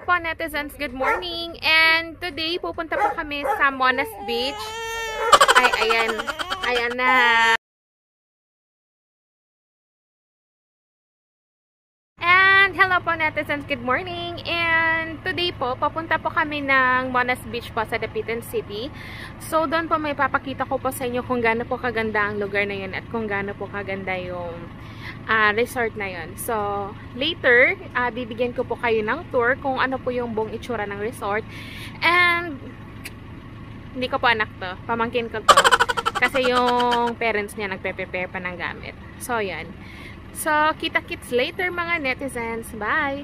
Hello po netizens, good morning. And today pupunta po kami sa Monas Beach. Ay, ayan na. And hello po netizens, good morning. And today po, papunta po kami ng Monas Beach po sa Dapitan City. So doon po may papakita ko po sa inyo kung gaano po kaganda ang lugar na yun at kung gaano po kaganda yung resort na yun. So later, bibigyan ko po kayo ng tour kung ano po yung buong itsura ng resort. And hindi ko po anak to, pamangkin ko to. Kasi yung parents niya nagpe-prepare pa ng gamit. So yan. So, kita-kits later mga netizens. Bye!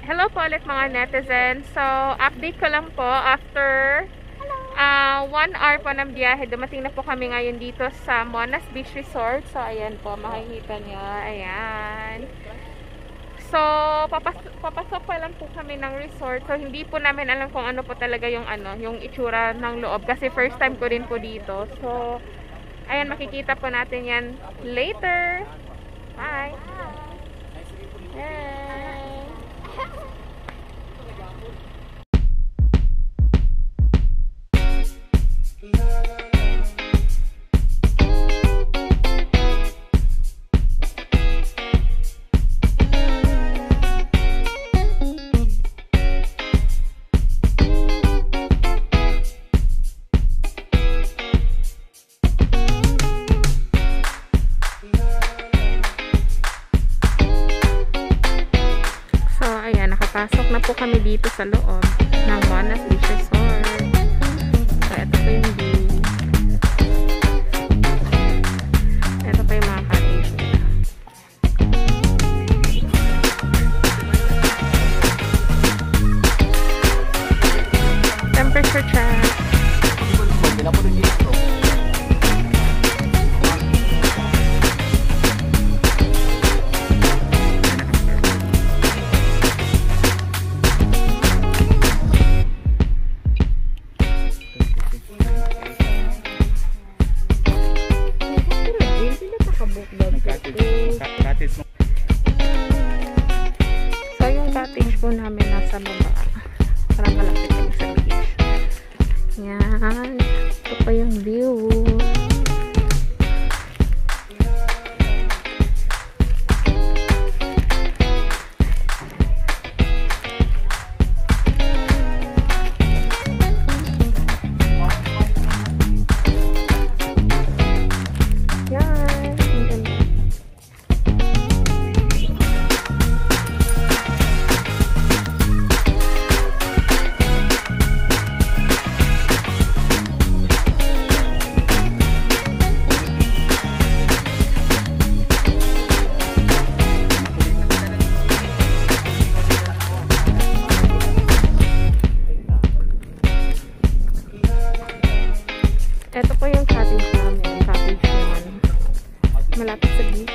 Hello po ulit mga netizens. So, update ko lang po after 1 hour po ng biyahe. Dumating na po kami ngayon dito sa Monas Beach Resort. So, ayan po, makikita nyo. Ayan. So, papasok pa lang po kami ng resort. So, hindi po namin alam kung ano po talaga yung yung itsura ng loob. Kasi first time ko rin po dito. So, ayan, makikita po natin yan later. Bye! Hey. Nakapasok na po kami dito sa loob ng Monas Beach Resort. So, ito po yung view. Ito pa yung mga cottage nila. Temperature check. So, yung cottage po namin nasa baba. Parang malapit kami sa beach. Yan. Ito pa yung view. Ito po yung cottage namin. Cottage naman. Malapit sa beach.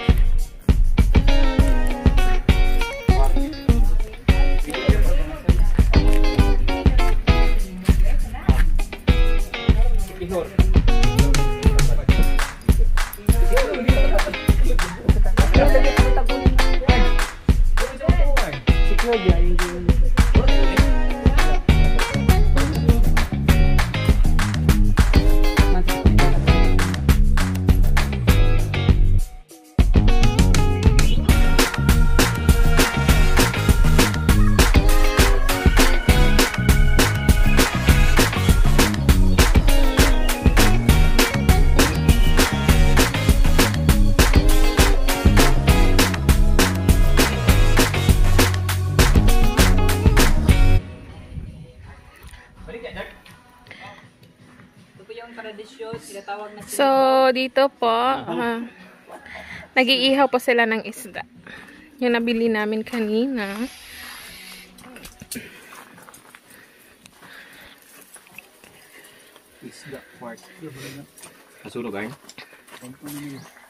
So, dito po, nag-iihaw po sila ng isda. Yung nabili namin kanina. Isda, part. Asulog ay?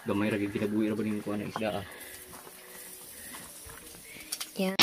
Gamay ragig kinabuhi ra ba ning kuan na isda ah. Yeah.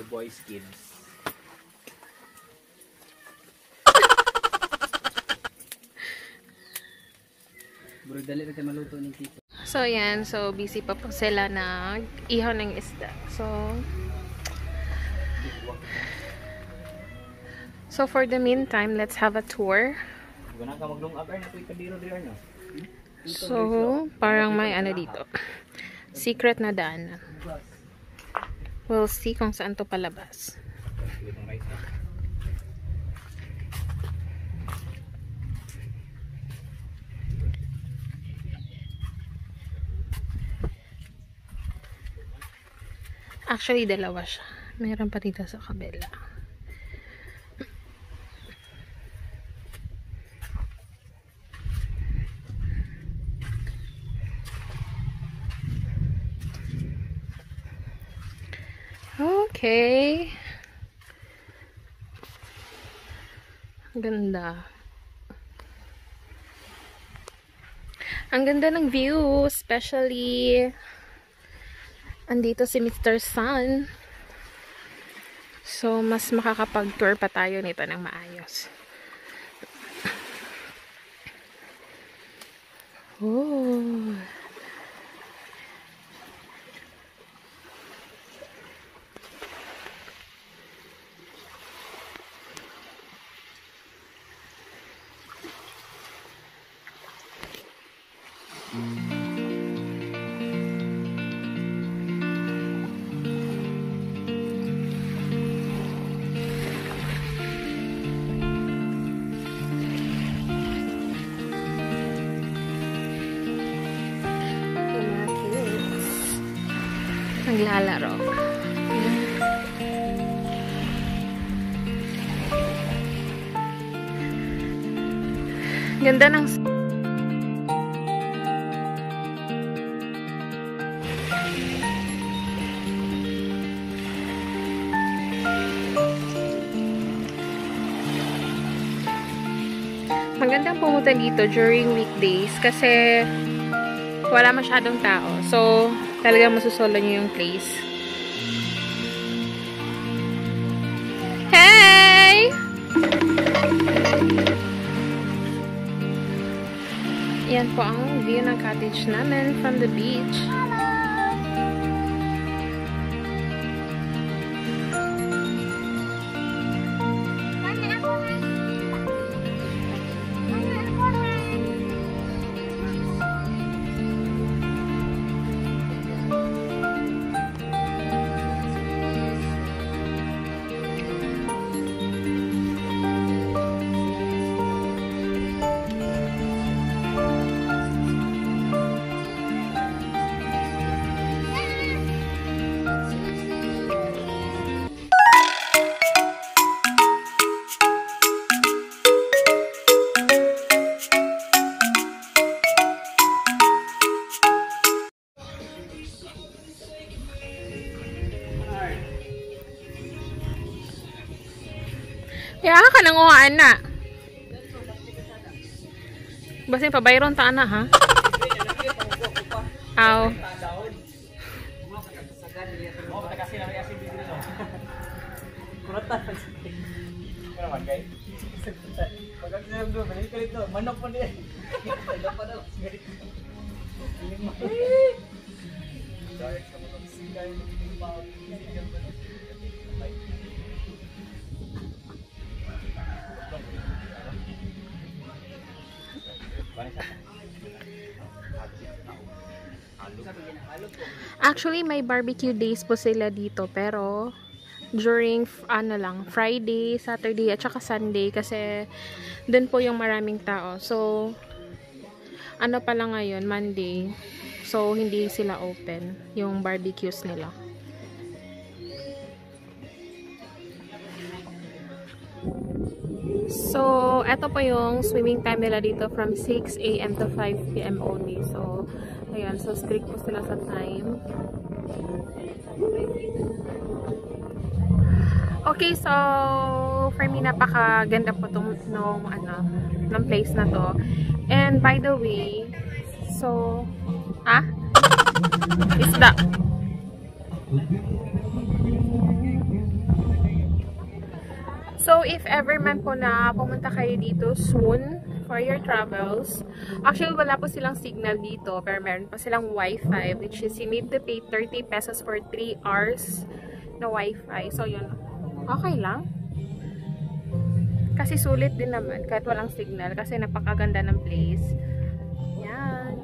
The boys kids. Bro, dali na tayo maluto ng tito. So, yan. So, busy pa po sila na ihaw ng isda. So for the meantime, let's have a tour. So, parang may ano dito. Secret na daanan. We'll see kung saan to palabas. Actually, dalawa siya. Meron pa dito sa kabila. Okay. Ganda. Ang ganda ng view, especially andito si Mr. Sun. So, mas makakapag-tour pa tayo nito ng maayos. Oh. Naglalaro. Ganda ng magandang pumunta dito during weekdays kasi wala masyadong tao. So, talagang masusolo nyo yung place. Hey! Yan po ang view ng cottage namin from the beach. Kaya ka nanguhaan na. Basta yung pabayron ta na ha. Aw. Actually, may barbecue days po sila dito, pero during Friday, Saturday at saka Sunday kasi dun po yung maraming tao. So ano pala ngayon, Monday. So hindi sila open yung barbecues nila. So eto po yung swimming time nila dito from 6 AM to 5 PM only. So ayan, so strict po sila sa time. Okay, so for me napakaganda po ng place na to. And by the way, so isda. So if ever man po na pumunta kayo dito soon for your travels, actually wala po silang signal dito, pero meron pa silang wifi, which is you need to pay 30 pesos for 3 hours na wifi. So yun, okay lang. Kasi sulit din naman kahit walang signal kasi napakaganda ng place. Yan.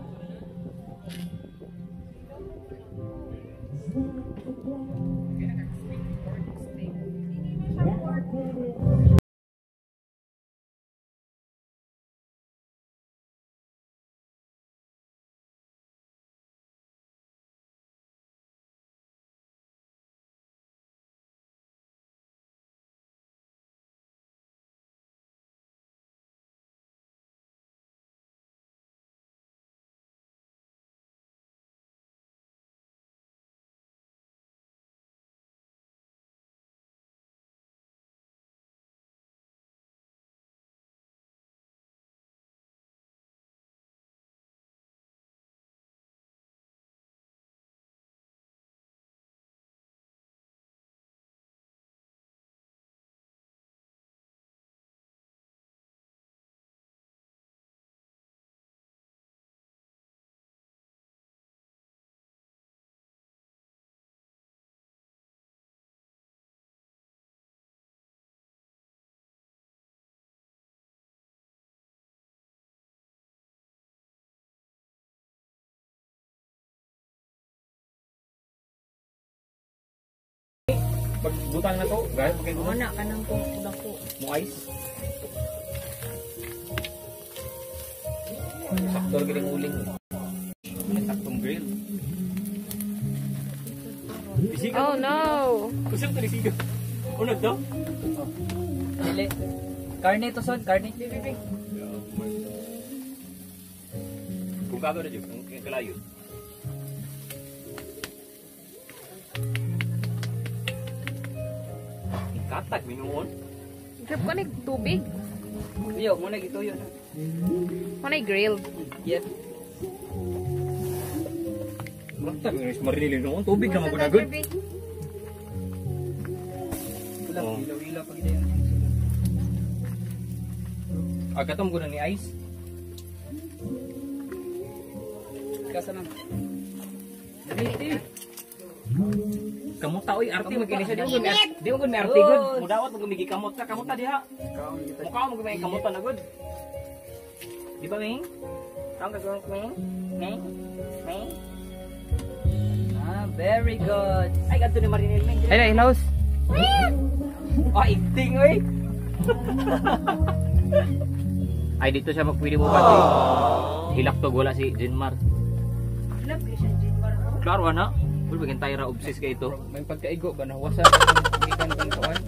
Pagbutang na to, gaya pagkain mo Mana ka nang kung dako. mo ice. Saktor giling uling. Saktong grill. Isigaw. Oh no! Kusang to isigaw. Unod to? Dili. Karne to son, karne. Kung kago na dyan, ang kalayo. Katak, minuon. Grab ko na tubig. Yo, muna gituyo na. Ko na grilled. Yes. Katak, marinilin noon. Tubig naman ko na good. Kulang ilaw-ilaw pag ito yun. Agatom ko na ni ice. Kasa nang. Kamuta oy, arte mag-inisa di mo gud may arte good. Mudawat mo gumigi kamuta diha. Mukha mo gumigi kamuta na good. Di ba, Ming? Tawag ka gawin ko, Ming? Ming? Ming? Very good. Ay, ganito ni Marinel, Ming. Ay, Laos. Igting, oy. Ay, dito siya pwede mo pati. Hilak to, wala si Jinmar. Hilak ka siya, Jinmar. Klaro, ana. Wala bagay tayo ra-obsess ka ito. May pagkaigo ba na wasa ang ikan kantuan?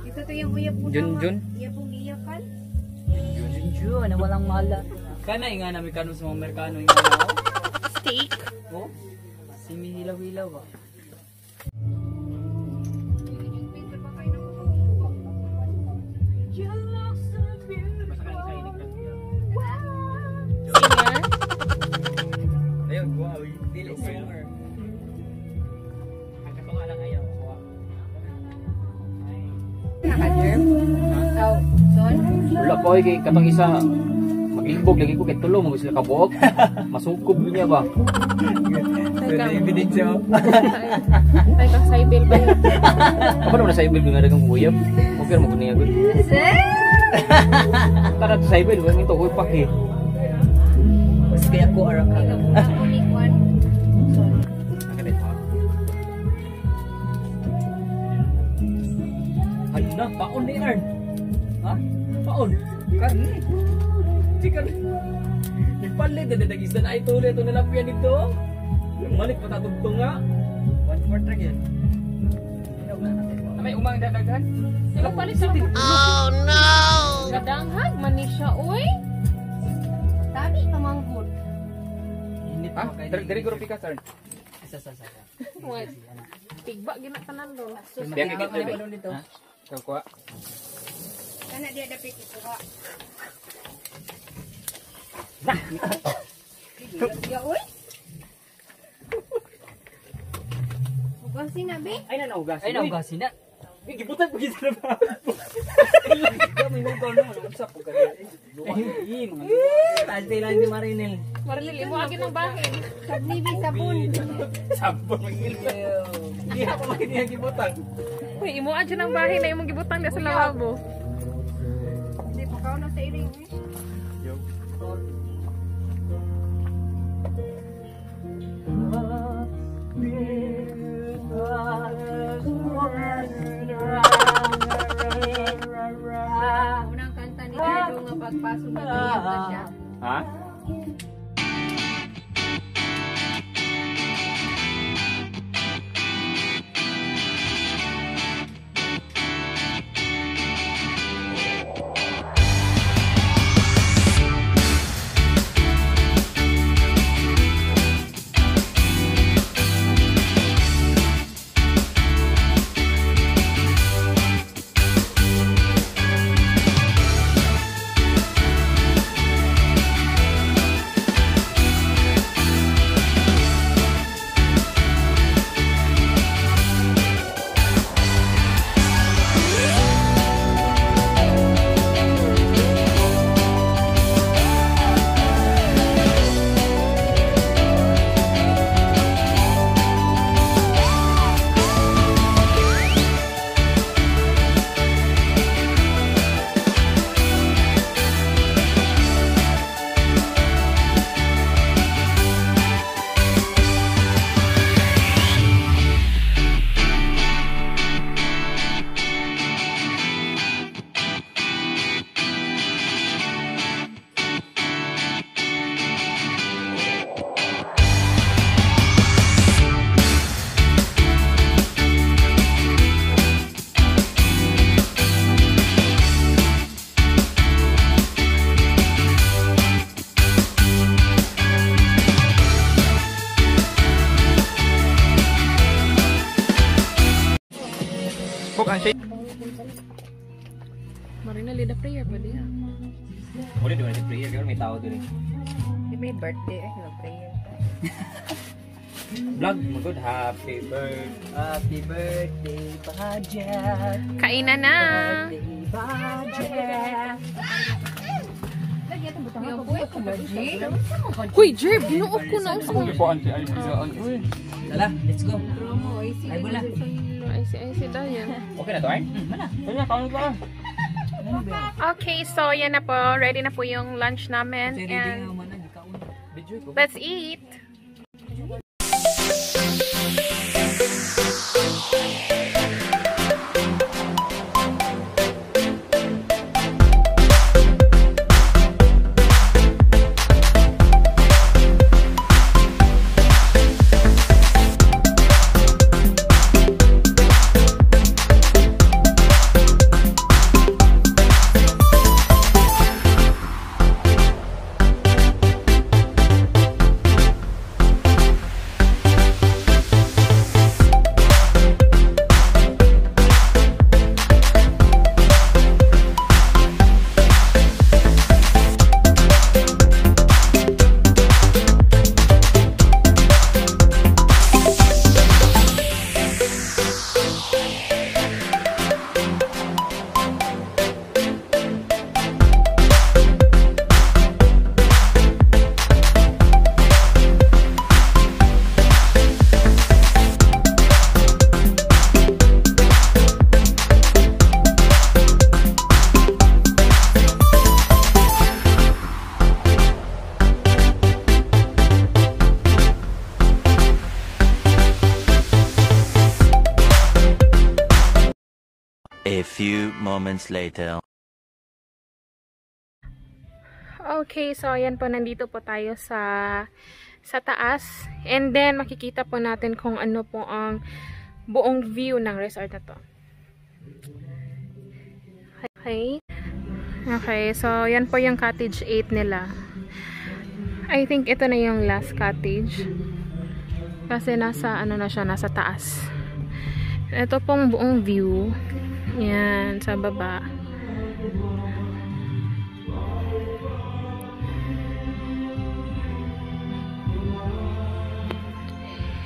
Ito to yung uyap po Jun. Iya pong iyakan. Jun, na walang mala. Kana nga namin kanon sa mga Amerikano yung ano. Steak. Oh? Simi-hilaw-hilaw ba? Singer. Ayun, wow. Dili singer. Ang kato nga lang ayaw. Naka-derm. Oh, son. Wala po, kay katong isa. Mag-imbog, lagi ko kay tulo. Mag sila kabuok. Masukob niya ba? Pwede ebidensya mo. Tay kang saibel ba yun? Apa naman na sa ibil nga dagang uyab? Okay mo kuning agad. Tara to sa ibil, wala nito uy pak eh. Mas kaya ko ara ka. Only one. Son. Nakadit. paon ni Ern. Ha? Paon. Karne. Chicken. Ipalit na dagisdan ay tuloy ito nalapian dito. Malik patatugtong nga. 1/4 ra gyud. May umang dadaghan. Sila palit sa Oh no! Kadanghag man ni siya, uy. Tabi pamanggod. Hindi Ha? pa kay. Dari guru pika sir. Sa. Wait. Tigba ginatanan do. Biya kay Ano gitu. dito? Kau kuha. Kana dia dapat ito ha. Ya uy. Bukan sinabi. Ay na naugas. Ay naugasin na. Gibutan pagi sa ba. Kami mo kono usap ko kaya. Ay, mga tadi lang ni Marinel. Marilil, imo agin ng bahin. Sablibi sabon. Sabon magil. Di ako makiniya gibutan. Uy, imo agin ng bahin na imong gibutang sa lawabo. Hindi pa kao na sa iring eh. Unang kanta ni Cardo nga pagpasok na iyak na siya. Ha? Ang shake. Marina, lead a prayer pa diya. Boleh doon si prayer kan may tao doon. May birthday ay no prayer. Vlog magod happy birthday. Happy birthday, Bajet. Kainan na! Birthday, Bajet. Lagyan ang butang ako boy ko baji. Huy, Jerb! Ginuok ko na usa. Ipuan si Ay bisaan. Uy. Tala, let's go. Promo ay si. Ay, wala. Ay, si Dayan. Okay na to ay? Mana? Kaya kaon ka. Okay, so yan na po. Ready na po yung lunch namin. Ready nga And man ang ikaw. Video ko. let's eat! moments later. Okay, so ayan po, nandito po tayo sa taas. And then, makikita po natin kung ano po ang buong view ng resort na to. Okay. Okay, so yan po yung cottage 8 nila. I think ito na yung last cottage. Kasi nasa, ano na siya, nasa taas. Ito pong buong view. Yan, sa baba.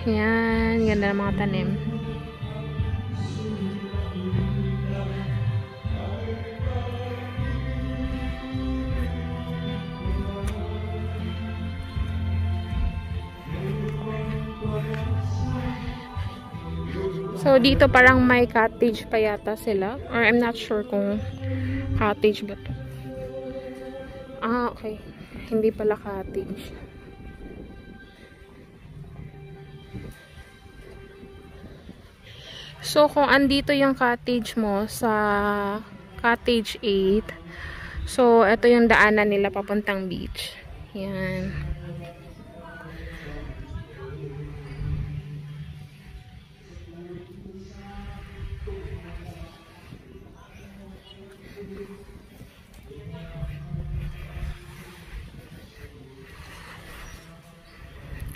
Yan, ganda ng mga tanim. So, dito parang may cottage pa yata sila. Or I'm not sure kung cottage ba to. Ah, okay. Hindi pala cottage. So, kung andito yung cottage mo sa cottage 8, so, ito yung daanan nila papuntang beach. Yan.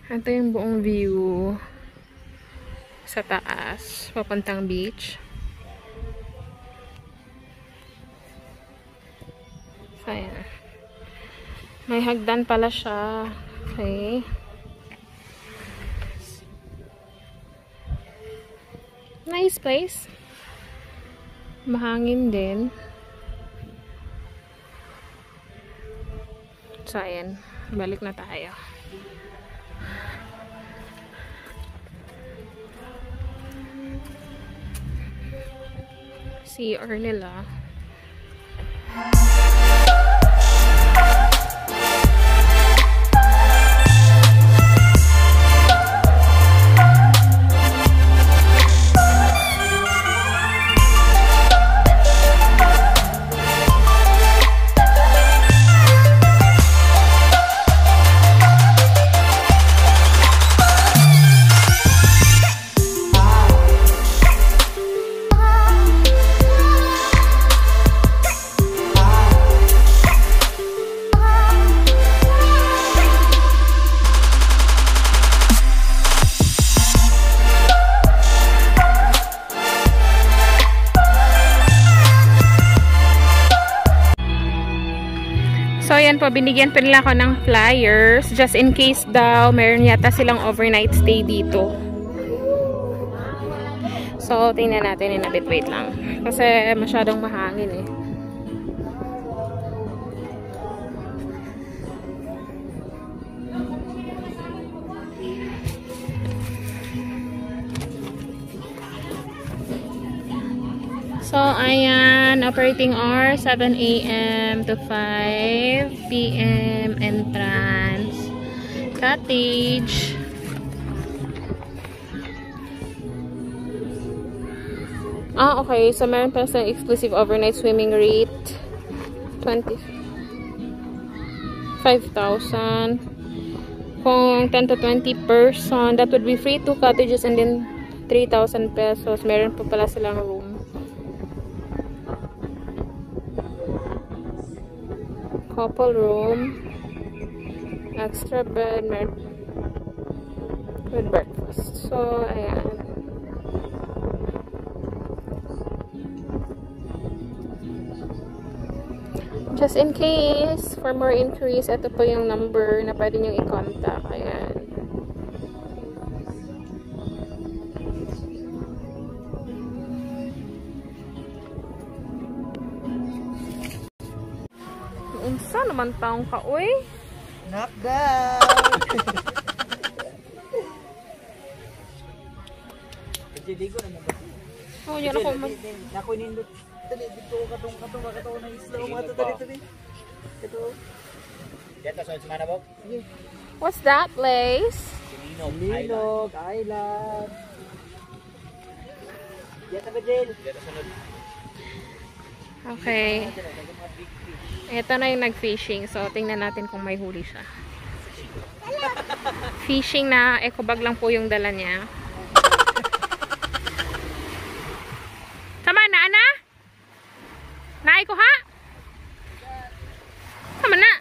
Ito yung buong view sa taas, papuntang beach. So, ayan. May hagdan pala siya. Okay. Nice place. Mahangin din. So, ayan. Balik na tayo. CR nila. So, ayan po, binigyan pa nila ako ng flyers just in case daw meron yata silang overnight stay dito. So, tingnan natin in a bit. Wait lang. Kasi masyadong mahangin eh. So, ayan, operating hour, 7 a.m. to 5 p.m. entrance. Cottage. Ah, okay. So, meron pa sa exclusive overnight swimming rate. 5,000. Kung 10 to 20 person, that would be free 2 cottages and then 3,000 pesos. Meron pa pala silang room. Couple room, extra bed, with breakfast. So, ayan. Just in case, for more inquiries, ito po yung number na pwede nyo i-contact. Ayan. Unsa naman taong ka, uy? Knockdown! Dito na ba? Oh, yan ako man. Ako nindot. Dito katong na isla mo ato dali. Ito. Dito sa semana bo. What's that place? Linog Island. Dito ba, Jel? Dito sunod. Okay. Ito na yung nag-fishing. So, tingnan natin kung may huli siya. Fishing na eco bag lang po yung dala niya. Sama na, ana? Naay ko ha? Sama na.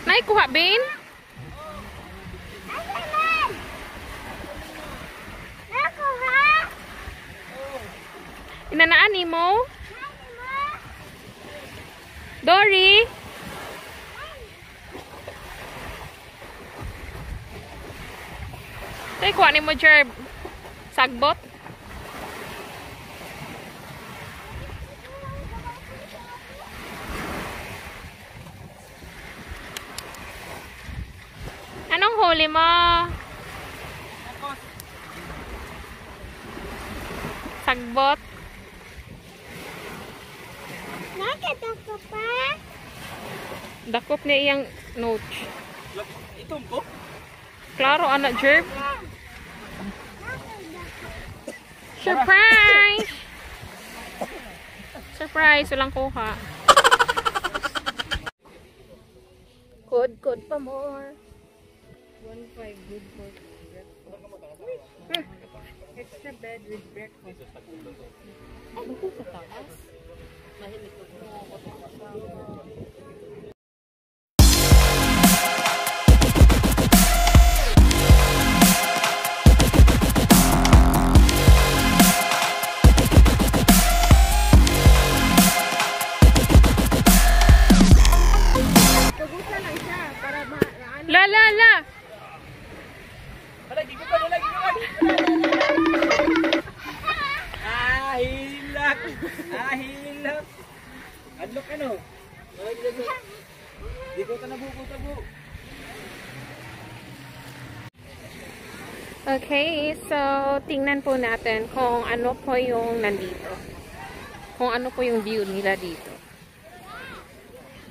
Naay ko ha, Ben? Inanaan ni mo? Dory? Tay, kuha ni mo, Jerb. Sagbot? Anong huli mo? Sagbot? Nakadako pa? Dakop niya iyang note. Itong ko? Klaro, anak, Jerb. Surprise! Surprise! Walang kuha. Good pa more. 1.5 good for breakfast. Extra bed with breakfast. Ano ko sa taas? Kagutan lang siya para La! Lagi ko pa. Hilak. Hilak. Adlok ano? Di ko ka nabuko-tabo. Okay, so tingnan po natin kung ano po yung nandito. Kung ano po yung view nila dito.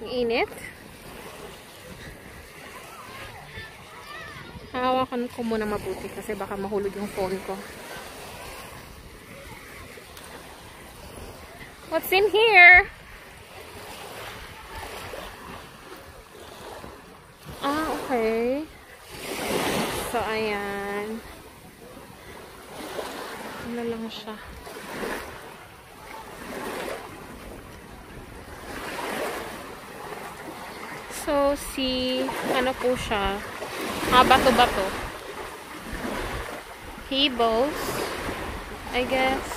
Ang init. Hawakan ko muna mabuti kasi baka mahulog yung phone ko. What's in here? Okay. So, ayan. Ano lang siya. So, ano po siya? Bato-bato. Pebbles. I guess.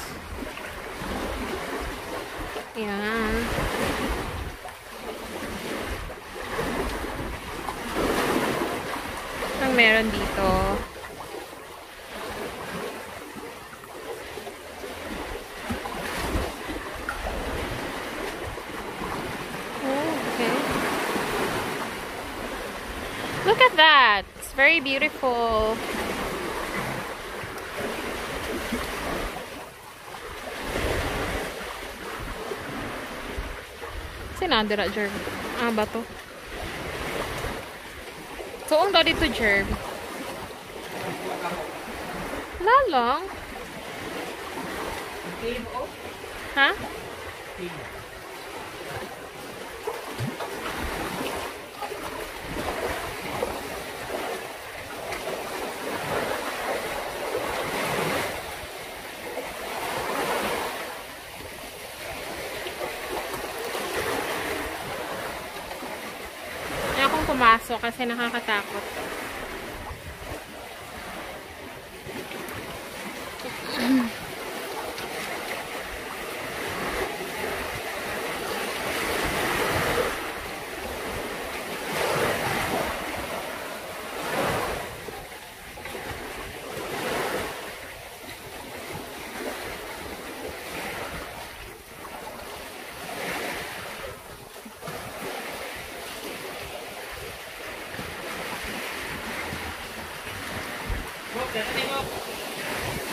Ayan. Ang meron dito. Okay. Look at that. It's very beautiful. Sinadira, Jerb. Bato. So, ang dito, Jerb. Lalong. Ha? Ayokong pumasok kasi nakakatakot.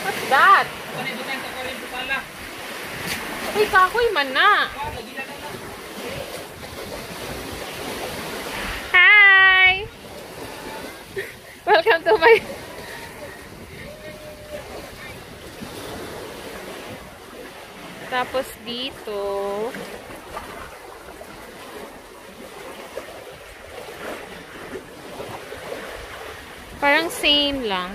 What's that? Uy, kahoy man na. Hi! Welcome to my Tapos dito, parang same lang.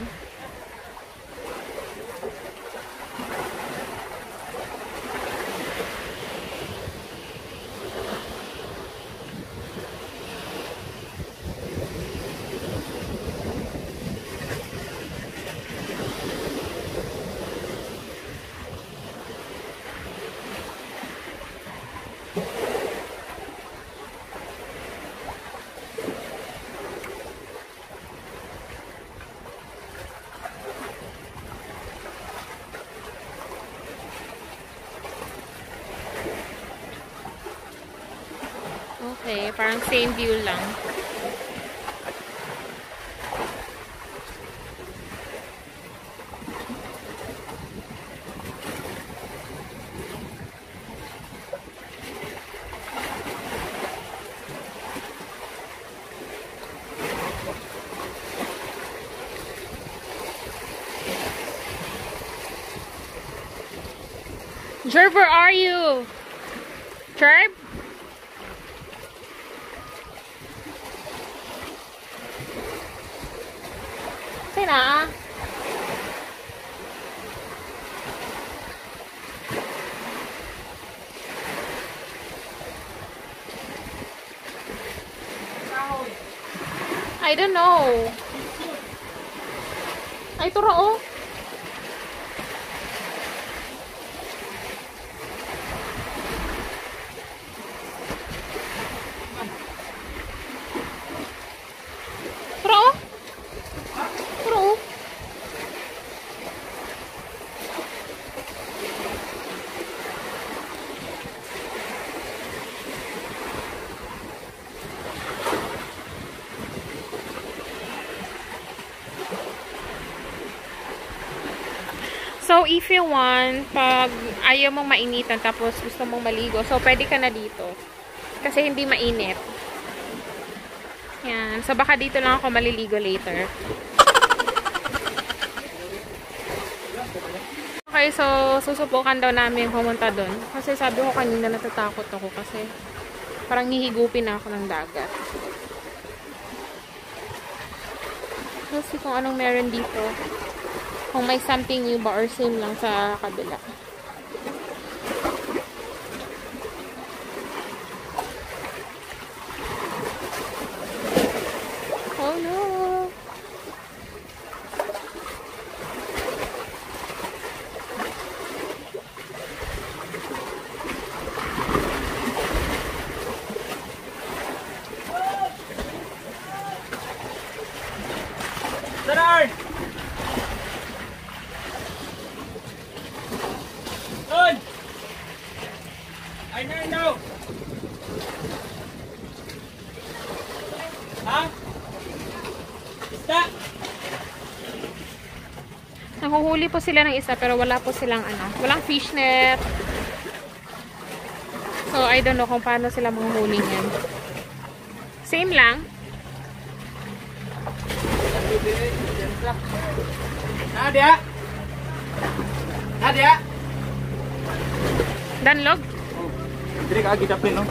Okay, parang same view lang. Jerv, where are you? Jerv? Na. I don't know. Ay, turo oh. So, if you want, pag ayaw mong mainitan tapos gusto mong maligo, so pwede ka na dito. Kasi hindi mainit. Yan. So, baka dito lang ako maliligo later. Okay, so susubukan daw namin pumunta doon. Kasi sabi ko kanina natatakot ako kasi parang hihigupin na ako ng dagat. Kasi kung anong meron dito. Kung may something new ba or same lang sa kabila. Oh no! Sarar! I don't know. Ha? Isda? Nahuhuli po sila ng isa pero wala po silang walang fish net. So I don't know kung paano sila manghuhuli niyan. Same lang. Nadia? Nadia? Danlog. Dire ka agad apin, no?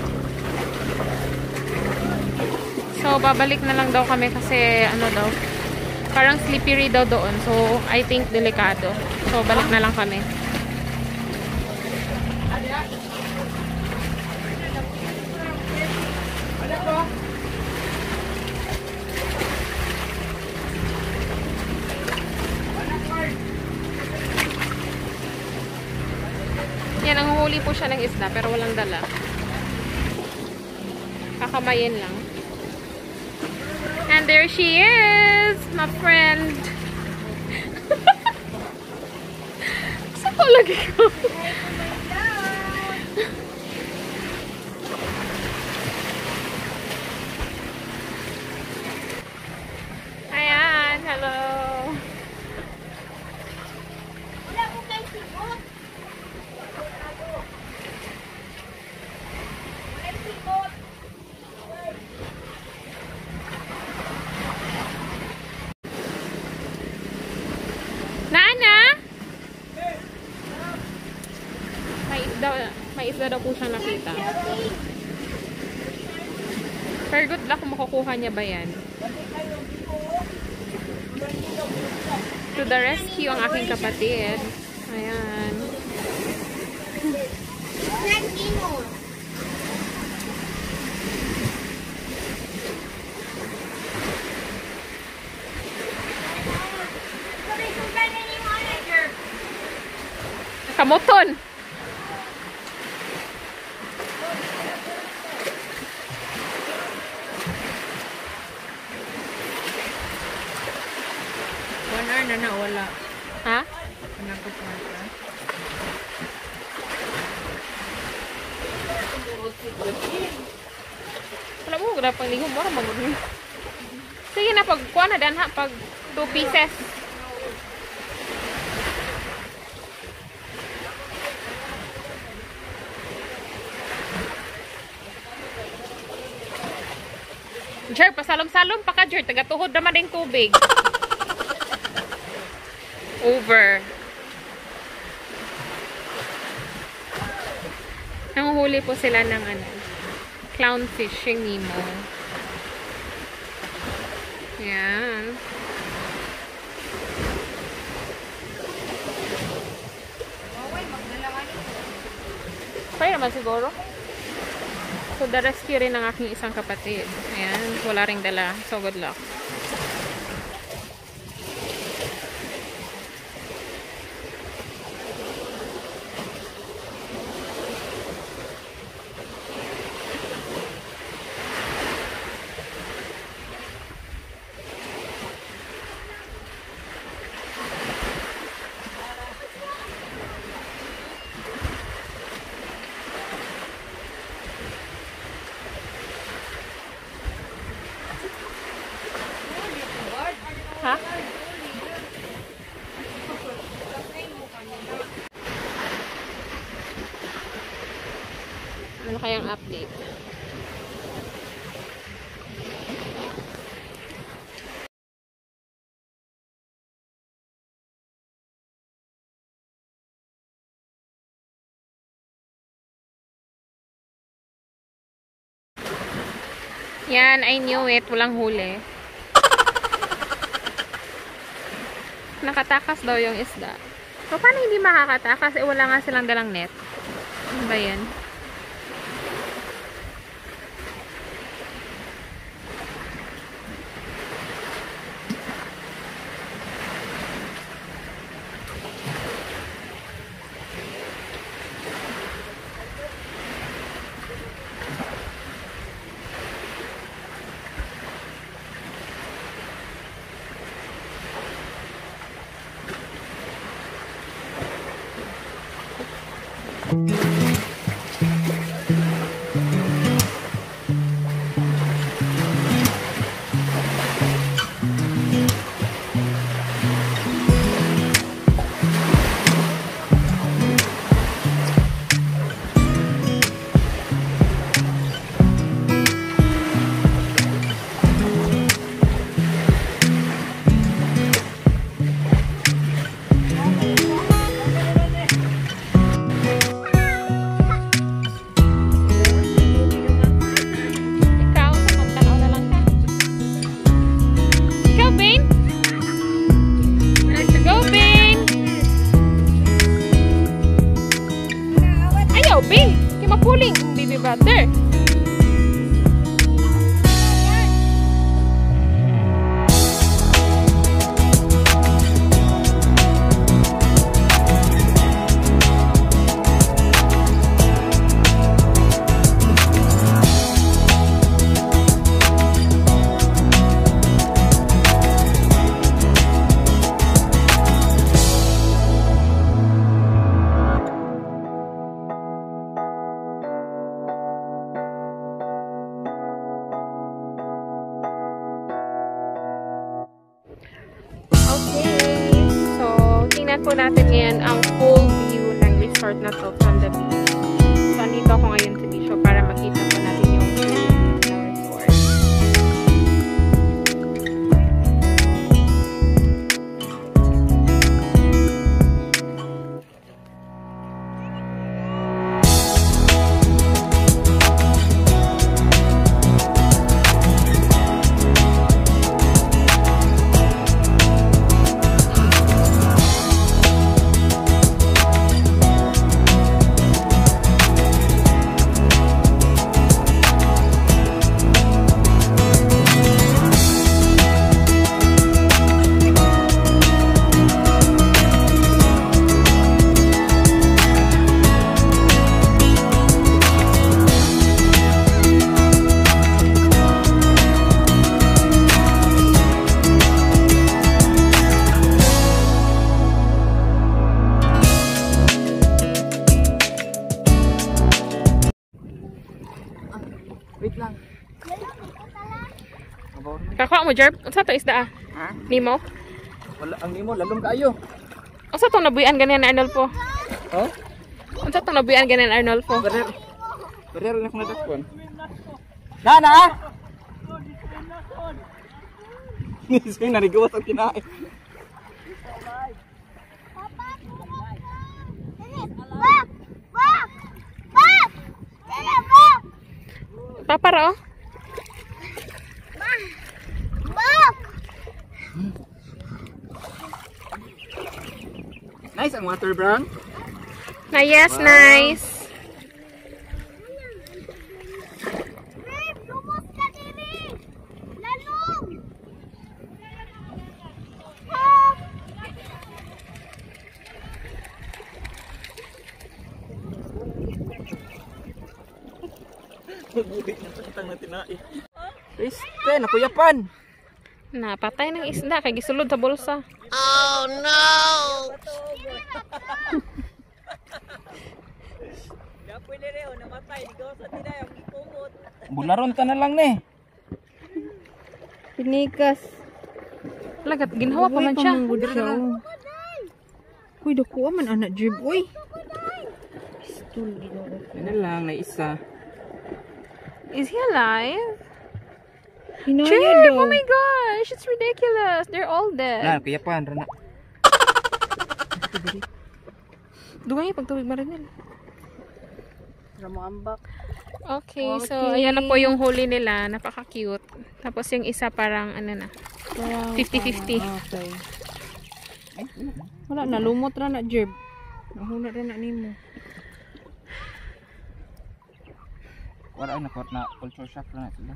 So babalik na lang daw kami kasi daw. Parang slippery daw doon. So I think delikado. So balik na lang kami. Yan, nanguhuli po siya ng isda pero walang dala. Kakamayin lang. And there she is, my friend. Saan ko lagi ko? Ayan, hello. isda daw po siyang nakita. Pero good luck kung makukuha niya ba yan. To the rescue ang aking kapatid. Ayan. Kamuton! Na nawala. Ha? Nakot na ka. Wala mo, grab pang lingom. Wala mo. Sige na, pagkuha na dan ha. Pag 2 pieces. Jer, pasalom-salom pa ka, Jer. Tagatuhod naman din tubig. Over. Nanguhuli po sila ng clownfish, yung Nemo. Yan. Pwede naman siguro. So, the rescue rin ng aking isang kapatid. Ayan, wala ring dala. So, good luck. Ha? Ano kayang update? Yan, I knew it. Walang huli. Nakatakas daw yung isda. So, paano hindi makakatakas? Eh, wala nga silang dalang net. Ano ba yan? Bing! Kimapuling! Baby butter! Po natin ngayon ang full view ng resort na to from the beach. So, andito ako ngayon sa beach para makita po natin yung view ng resort. Kakuha mo, Jerp. Unsa to isda ah? Ha? Nemo? Wala ang nimo lalom kaayo. Unsa tong nabuyan ganyan Arnold po? Oh? Unsa tong nabuyan ganyan Arnold po? Kader na kung nadakwan. Na! Sige, narigawas ang kinain. Bak! Bak! Bak! Dali, bak! Papara oh. Bak! Nice ang water, Brown. Na yes, nice. Babe, lumos ka diri! Lalong! Bak! Magulit na tantang na tinain. Kriste, nakuyapan. Napatay ng isda kay gisulod sa bulsa. Bularon ka na lang ne. Pinikas. Lagat ginhawa pa man siya. Uy, dako man anak Jib. Uy. Ano lang, na isa. Is he alive? Hinaya Chip! daw. Oh my gosh! It's ridiculous! They're all dead. Na, kuyapan, rana. Dugay pagtubig marinil. Ramo ambak. Okay, so ayan na po yung huli nila. Napaka-cute. Tapos yung isa parang ano na. 50-50. Okay. Wala na, lumot ra na Jib. Nahuna ra na nimo. Wala na, culture shock na sila.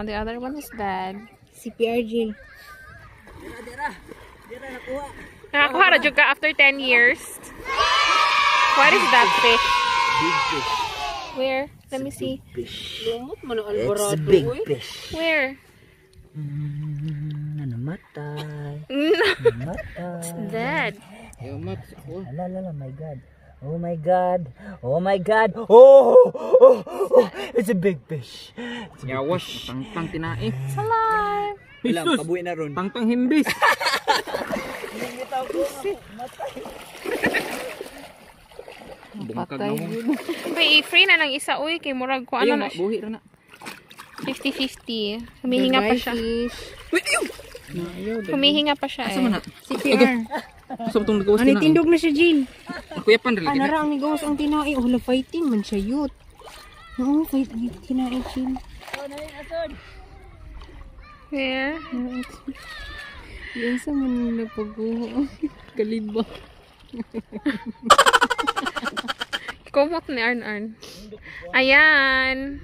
The other one is dead. CPRG. Nakakuha na ka after 10 years. What is that fish? Big fish. Where? Let me see. Lumot man ang alborado. fish. Where? Namatay. It's dead. Yamat ako. Alala, my God. Oh my God. Oh my God. Oh, it's a big fish. Yawas, tangtang tinain. It's alive. Jesus, Kabuhi na ron. tangtang himbis. Bungkag na mo. Wait, free na ng isa. Uy, kay Murag ko ano Ayun, na siya. buhi ra na. 50-50. Humihinga pa siya. Humihinga pa siya Asa man na? CPR. Asa itong nagawas Ano tinain? tindog na siya, Jin? Kuyapan rin. Ano ra ang nigawas ang tinai? Oh, la fighting man siya yut. Oo, fight tinai Jin. Where? Yan sa man nagpaguho. Kaliba. Kumot ni Arn. Ayan.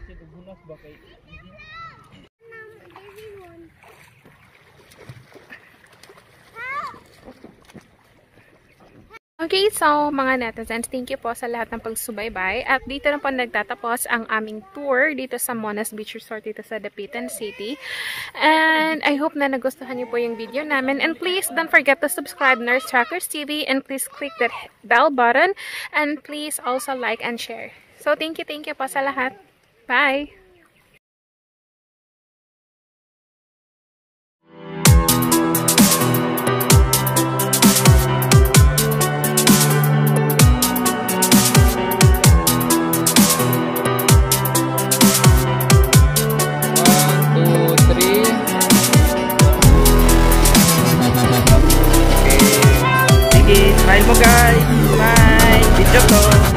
Okay, so mga netizens, thank you po sa lahat ng pagsubaybay. At dito na po nagtatapos ang aming tour dito sa Mona's Beach Resort dito sa Dapitan City. And I hope na nagustuhan niyo po yung video namin. And please don't forget to subscribe Nurse Trackers TV and please click that bell button. And please also like and share. So thank you po sa lahat. Bye! Smile mo guys. Smile. Video ko.